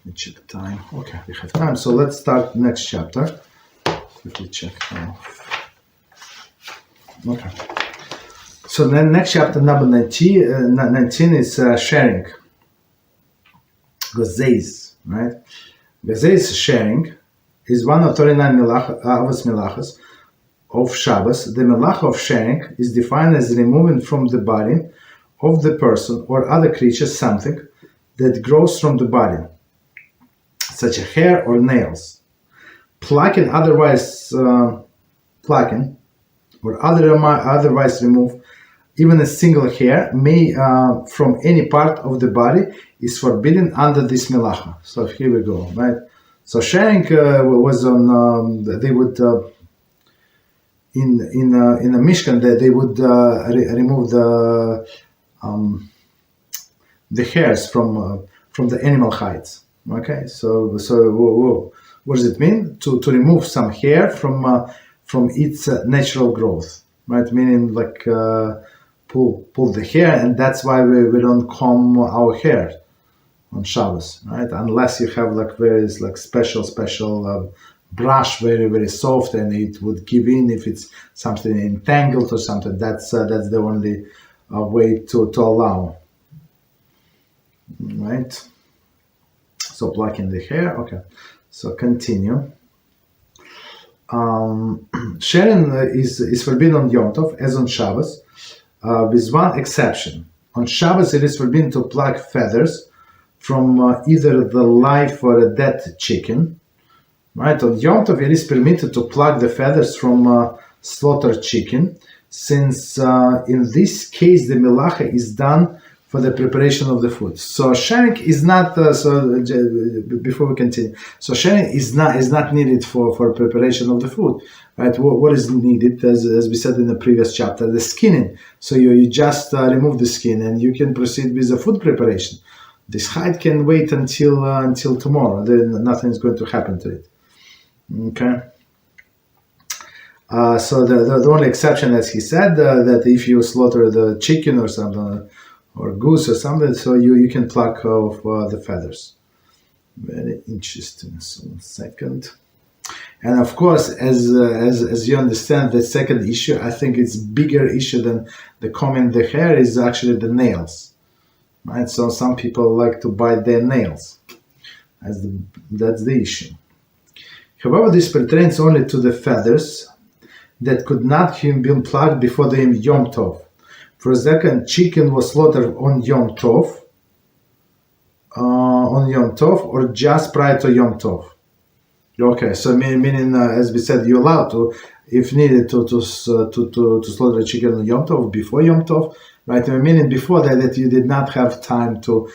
me check time. Okay, we have time. So let's start next chapter. Quickly check. Okay. So then next chapter, number 19 is sharing. Gazes, right? Gazes sharing is one of 39 Melachos of Shabbos. The Melach of sharing is defined as removing from the body of the person or other creature something that grows from the body, such as hair or nails. Plucking or otherwise remove even a single hair may from any part of the body is forbidden under this melacha. So here we go, right? So sharing was on. They would in a Mishkan they would remove the hairs from the animal hides. Okay, so what does it mean? To remove some hair from its natural growth, right? Meaning like pull the hair, and that's why we don't comb our hair on Shabbos, right? Unless you have like various like special brush, very soft, and it would give in if it's something entangled or something. That's the only way to allow, right? So plucking the hair. Okay, so continue. Shearing is forbidden on Yom Tov as on Shabbos, with one exception. On Shabbos it is forbidden to pluck feathers from either the live or a dead chicken. Right? On Yom Tov it is permitted to pluck the feathers from slaughtered chicken, since in this case the melacha is done for the preparation of the food. So sharing is not before we continue. So sharing is not needed for preparation of the food, right? What is needed, as we said in the previous chapter, the skinning. So you just remove the skin and you can proceed with the food preparation. This hide can wait until tomorrow. Then nothing is going to happen to it. Okay. So the only exception, as he said, that if you slaughter the chicken or something, or goose or something, so you can pluck off the feathers. Very interesting. So second, and of course, as you understand, the second issue, I think it's bigger issue than the combing the hair is actually the nails, right? So some people like to bite their nails. That's the issue. However, this pertains only to the feathers that could not have been plucked before the Yom Tov. For example, chicken was slaughtered on Yom Tov, or just prior to Yom Tov. Okay, so meaning, as we said, you're allowed to, if needed, to slaughter a chicken on Yom Tov before Yom Tov, right? Meaning before that you did not have time to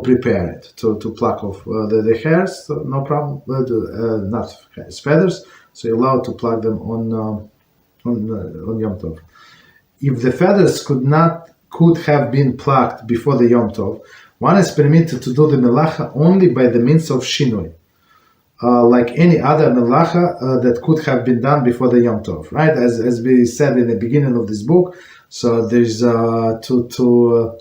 prepare it, to pluck off the hairs, so no problem. Not hairs, feathers. So you're allowed to pluck them on Yom Tov. If the feathers could have been plucked before the Yom Tov, one is permitted to do the melacha only by the means of shinui, like any other melacha that could have been done before the Yom Tov, right? As we said in the beginning of this book, so there's two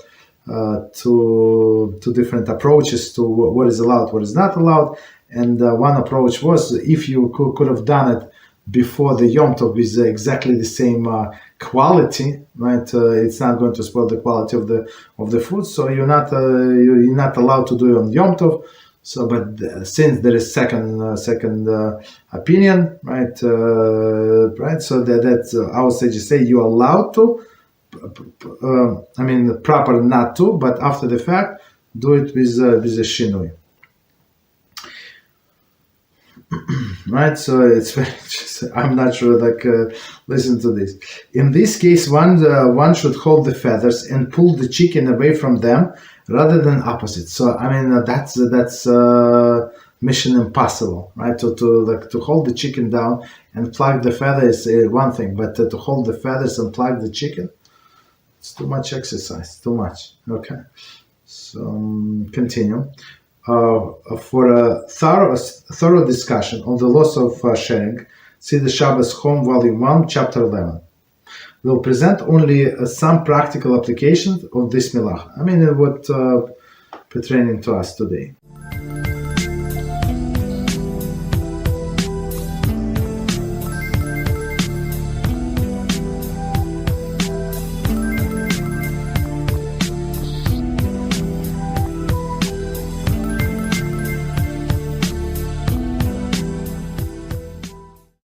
different approaches to what is allowed, what is not allowed, and one approach was if you could have done it before the Yom Tov with exactly the same quality, right? It's not going to spoil the quality of the food, so you're not allowed to do it on Yom Tov. So, but since there is second opinion, right? So that's our sages say you're allowed to. Proper not to, but after the fact, do it with a shinui. Right, so it's very interesting. I'm not sure. Listen to this. In this case, one should hold the feathers and pull the chicken away from them, rather than opposite. So that's mission impossible, right? To hold the chicken down and pluck the feathers is one thing, but to hold the feathers and pluck the chicken, it's too much exercise. Too much. Okay, so continue. For a thorough discussion on the laws of sharing, see the Shabbos Home, Volume 1, Chapter 11. We'll present only some practical applications of this melach. What pertaining to us today.